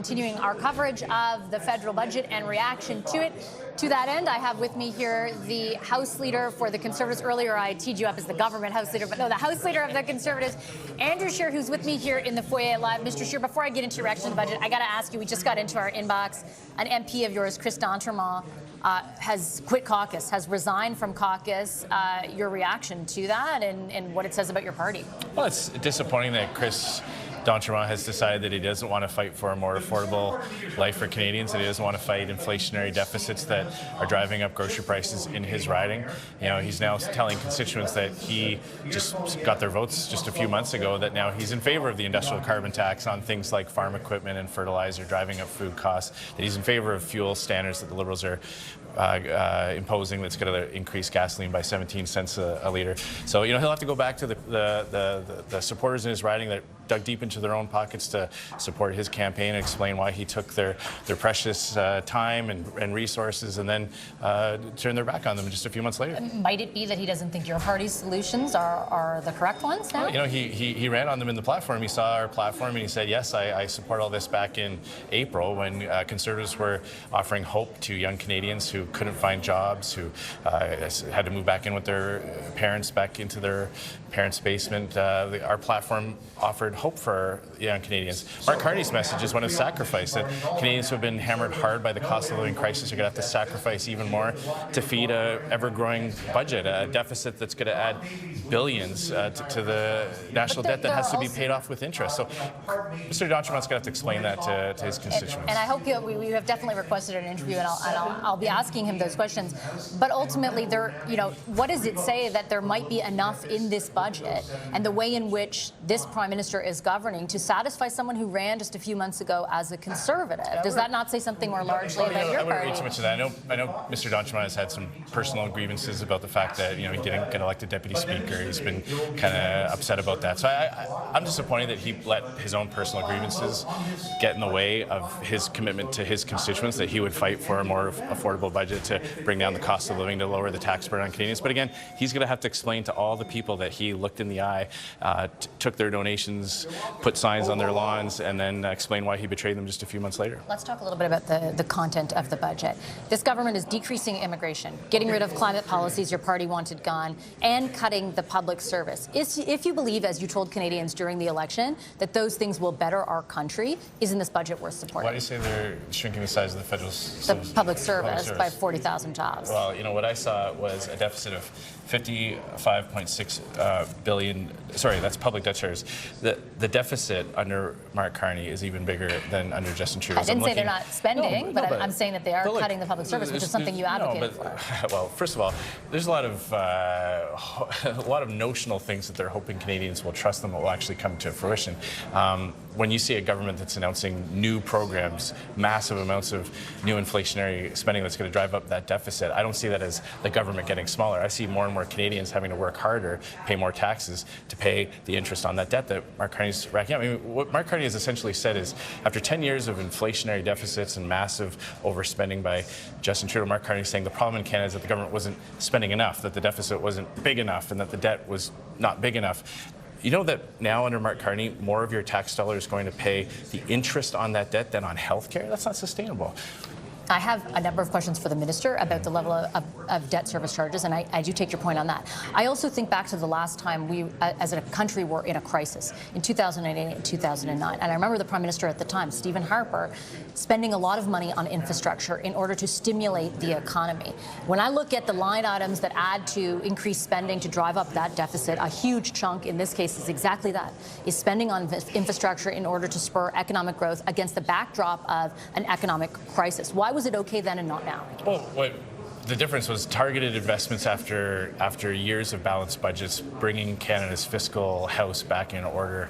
continuing our coverage of the federal budget and reaction to it. To that end, I have with me here the House Leader for the Conservatives. Earlier, I teed you up as the government House Leader, but no, the House Leader of the Conservatives, Andrew Scheer, who's with me here in the foyer live. Mr. Scheer, before I get into your reaction to the budget, I got to ask you, we just got into our inbox. An MP of yours, Chris has quit Caucus, has resigned from Caucus. Your reaction to that and what it says about your party? Well, it's disappointing that Chris has decided that he doesn't want to fight for a more affordable life for Canadians, that he doesn't want to fight inflationary deficits that are driving up grocery prices in his riding. You know, he's now telling constituents that he just got their votes just a few months ago, that now he's in favor of the industrial carbon tax on things like farm equipment and fertilizer, driving up food costs, that he's in favor of fuel standards that the Liberals are imposing that's going to increase gasoline by 17 cents a litre. So, you know, he'll have to go back to the supporters in his riding that dug deep into their own pockets to support his campaign and explain why he took their precious time and resources and then turned their back on them just a few months later. Might it be that he doesn't think your party's solutions are the correct ones now? Well, you know, he ran on them in the platform. He saw our platform and he said, yes, I support all this, back in April when Conservatives were offering hope to young Canadians who couldn't find jobs, who had to move back in with their parents, back into their parents' basement. Our platform offered hope for young Canadians. Mark Carney's message is one of sacrifice, that Canadians who have been hammered hard by the cost of living crisis are going to have to sacrifice even more to feed a ever-growing budget, a deficit that's going to add billions to the national debt that has to be paid off with interest. So Mr. D'Entremont's going to have to explain that to his constituents. And I hope we have definitely requested an interview, and I'll be asking him those questions. But ultimately, what does it say that there might be enough in this budget and the way in which this Prime Minister is governing to satisfy someone who ran just a few months ago as a Conservative? Does that not say something more largely about your party? I wouldn't read too much of that. I know Mr. D'Entremont has had some personal grievances about the fact that, you know, he didn't get elected Deputy Speaker. He's been kind of upset about that. So I'm disappointed that he let his own personal grievances get in the way of his commitment to his constituents, that he would fight for a more affordable budget to bring down the cost of living, to lower the tax burden on Canadians. But again, he's going to have to explain to all the people that he looked in the eye, took their donations, put signs on their lawns, and then explain why he betrayed them just a few months later. Let's talk a little bit about the content of the budget. This government is decreasing immigration, getting rid of climate policies your party wanted gone, and cutting the public service. If you believe, as you told Canadians during the election, that those things will better our country, isn't this budget worth supporting? Why do you say they're shrinking the size of the federal public service by 40,000 jobs? Well, you know, what I saw was a deficit of 55.6 billion. Sorry, that's public debt service. The deficit under Mark Carney is even bigger than under Justin Trudeau. I didn't say they're not spending, but I'm saying that they are cutting the public service, which is something you advocated for. Well, first of all, there's a lot of notional things that they're hoping Canadians will trust them that will actually come to fruition. When you see a government that's announcing new programs, massive amounts of new inflationary spending that's going to drive up that deficit, I don't see that as the government getting smaller. I see more and more Canadians having to work harder, pay more taxes to pay the interest on that debt that Mark Carney's racking up. I mean, what Mark Carney has essentially said is, after 10 years of inflationary deficits and massive overspending by Justin Trudeau, Mark Carney is saying the problem in Canada is that the government wasn't spending enough, that the deficit wasn't big enough, and that the debt was not big enough. You know that now under Mark Carney, more of your tax dollar is going to pay the interest on that debt than on health care? That's not sustainable. I have a number of questions for the minister about the level of debt service charges, and I do take your point on that. I also think back to the last time we, as a country, were in a crisis, in 2008 and 2009. And I remember the Prime Minister at the time, Stephen Harper, spending a lot of money on infrastructure in order to stimulate the economy. When I look at the line items that add to increased spending to drive up that deficit, a huge chunk, in this case, is exactly that, is spending on infrastructure in order to spur economic growth against the backdrop of an economic crisis. Why was it okay then and not now? Well, the difference was targeted investments after years of balanced budgets, bringing Canada's fiscal house back in order,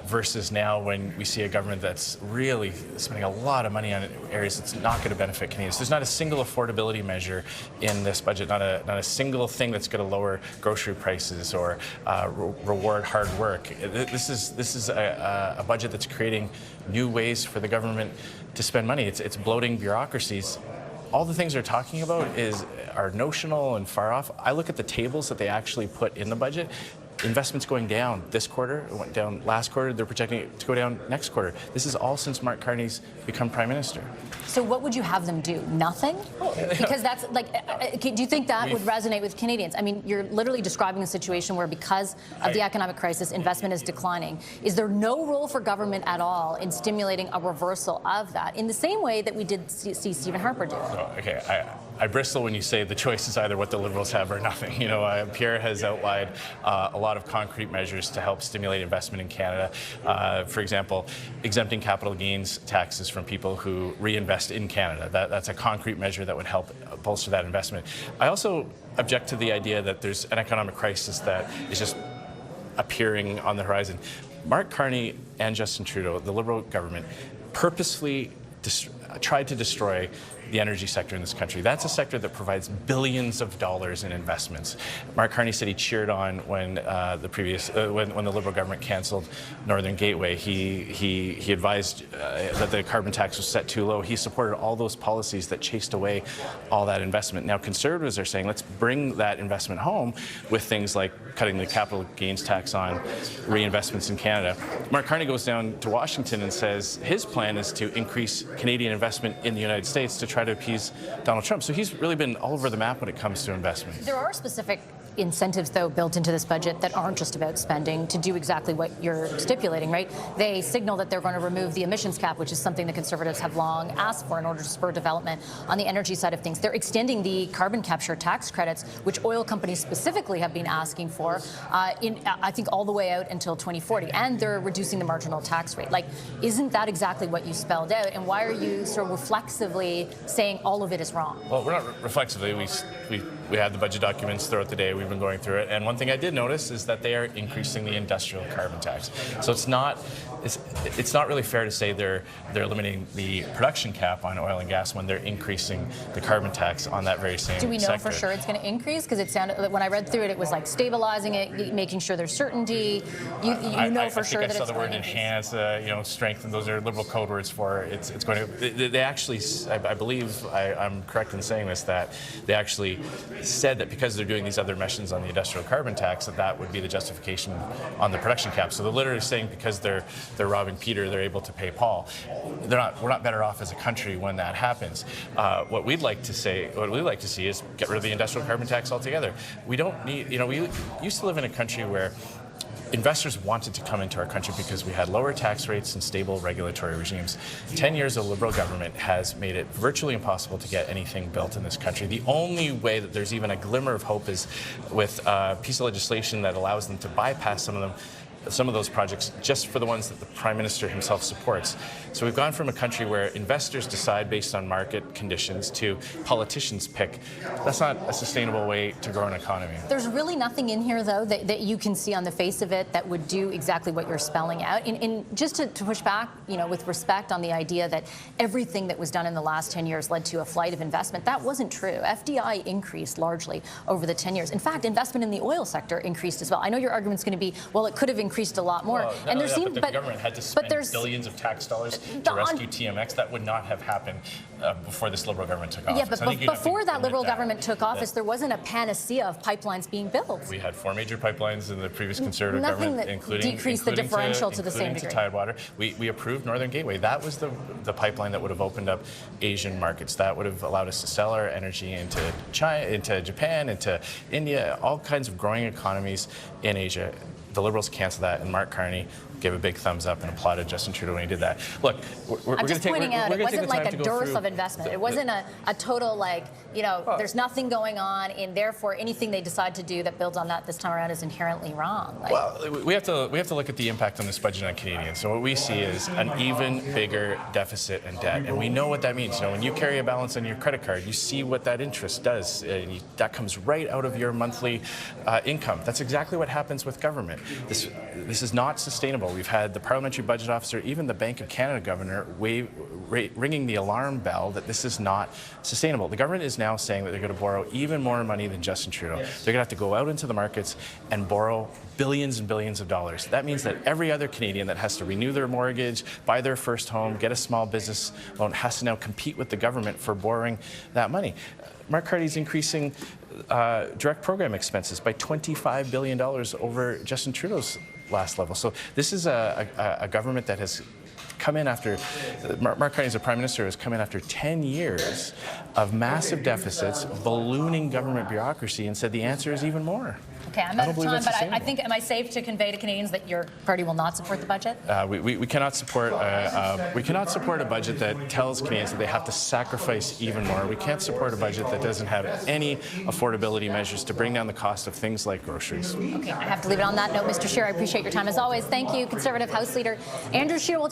versus now when we see a government that's really spending a lot of money on areas that's not going to benefit Canadians. There's not a single affordability measure in this budget, not a single thing that's going to lower grocery prices or reward hard work. This is a budget that's creating new ways for the government to spend money. It's bloating bureaucracies. All the things they're talking about are notional and far off. I look at the tables that they actually put in the budget. Investment's going down this quarter. It went down last quarter. They're projecting it to go down next quarter. This is all since Mark Carney's become Prime Minister. So what would you have them do? Nothing? Because that's like, do you think that would resonate with Canadians? I mean, you're literally describing a situation where because of the economic crisis, investment is declining. Is there no role for government at all in stimulating a reversal of that in the same way that we did see Stephen Harper do? Okay, I bristle when you say the choice is either what the Liberals have or nothing. You know, Pierre has outlined a lot of concrete measures to help stimulate investment in Canada. For example, exempting capital gains taxes from people who reinvest in Canada. That's a concrete measure that would help bolster that investment. I also object to the idea that there's an economic crisis that is just appearing on the horizon. Mark Carney and Justin Trudeau, the Liberal government, purposefully tried to destroy the energy sector in this country. That's a sector that provides billions of dollars in investments. Mark Carney said he cheered on when when the Liberal government canceled Northern Gateway. He advised that the carbon tax was set too low. He supported all those policies that chased away all that investment. Now Conservatives are saying let's bring that investment home with things like cutting the capital gains tax on reinvestments in Canada. Mark Carney goes down to Washington and says his plan is to increase Canadian investment in the United States to try to appease Donald Trump. So he's really been all over the map when it comes to investment. There are specific incentives, though, built into this budget that aren't just about spending to do exactly what you're stipulating, right? They signal that they're going to remove the emissions cap, which is something the Conservatives have long asked for in order to spur development on the energy side of things. They're extending the carbon capture tax credits, which oil companies specifically have been asking for, I think, all the way out until 2040. And they're reducing the marginal tax rate. Like, isn't that exactly what you spelled out? And why are you sort of reflexively saying all of it is wrong? Well, we're not reflexively. We had the budget documents throughout the day. We've been going through it, and one thing I did notice is that they are increasing the industrial carbon tax. So it's not really fair to say they're eliminating the production cap on oil and gas when they're increasing the carbon tax on that very same sector. Do we know for sure it's going to increase? Because it sounded, when I read through it, it was like stabilizing it, making sure there's certainty. You know for sure that it's going to increase. I saw the word enhance, strengthen. Those are Liberal code words for it. It's going to. They actually, I believe, I'm correct in saying this, that they actually said that because they're doing these other measures on the industrial carbon tax, that would be the justification on the production cap. So they're literally saying because they're robbing Peter, they're able to pay Paul. We're not better off as a country when that happens. What we'd like to see is get rid of the industrial carbon tax altogether. We don't need, we used to live in a country where investors wanted to come into our country because we had lower tax rates and stable regulatory regimes. 10 years of Liberal government has made it virtually impossible to get anything built in this country. The only way that there's even a glimmer of hope is with a piece of legislation that allows them to bypass some of those projects just for the ones that the Prime Minister himself supports. So we've gone from a country where investors decide based on market conditions to politicians pick. That's not a sustainable way to grow an economy. There's really nothing in here, though, that you can see on the face of it that would do exactly what you're spelling out. And just to push back, with respect on the idea that everything that was done in the last 10 years led to a flight of investment, that wasn't true. FDI increased largely over the 10 years. In fact, investment in the oil sector increased as well. I know your argument's going to be, well, it could have increased a lot more. Well, and the government had to spend billions of tax dollars to rescue TMX. That would not have happened before this Liberal government took office. Yeah, but before that Liberal government took office, there wasn't a panacea of pipelines being built. We had 4 major pipelines in the previous Conservative government, including decreased the differential to the same degree. To Tidewater. We approved Northern Gateway. That was the pipeline that would have opened up Asian markets. That would have allowed us to sell our energy into China, into Japan, into India, all kinds of growing economies in Asia. The Liberals canceled that, and Mark Carney gave a big thumbs up and applauded Justin Trudeau when he did that. Look, I'm just pointing out, it wasn't like a dearth of investment. It wasn't a total, there's nothing going on, and therefore anything they decide to do that builds on that this time around is inherently wrong. We have to look at the impact on this budget on Canadians. So what we see is an even bigger deficit and debt, and we know what that means. When you carry a balance on your credit card, you see what that interest does. That comes right out of your monthly income. That's exactly what happens with government. This is not sustainable. We've had the Parliamentary Budget Officer, even the Bank of Canada Governor, ringing the alarm bell that this is not sustainable. The government is now saying that they're going to borrow even more money than Justin Trudeau. They're going to have to go out into the markets and borrow billions and billions of dollars. That means that every other Canadian that has to renew their mortgage, buy their first home, get a small business loan, has to now compete with the government for borrowing that money. Mark Carney's increasing direct program expenses by $25 billion over Justin Trudeau's last level. So this is a government that has come in after, Mark Carney as a Prime Minister has come in after 10 years of massive deficits, ballooning government bureaucracy, and said the answer is even more. Okay, I'm out of time, but I think, am I safe to convey to Canadians that your party will not support the budget? We cannot support a budget that tells Canadians that they have to sacrifice even more. We can't support a budget that doesn't have any affordability measures to bring down the cost of things like groceries. Okay, I have to leave it on that note. Mr. Scheer, I appreciate your time as always. Thank you. Conservative House Leader Andrew Scheer will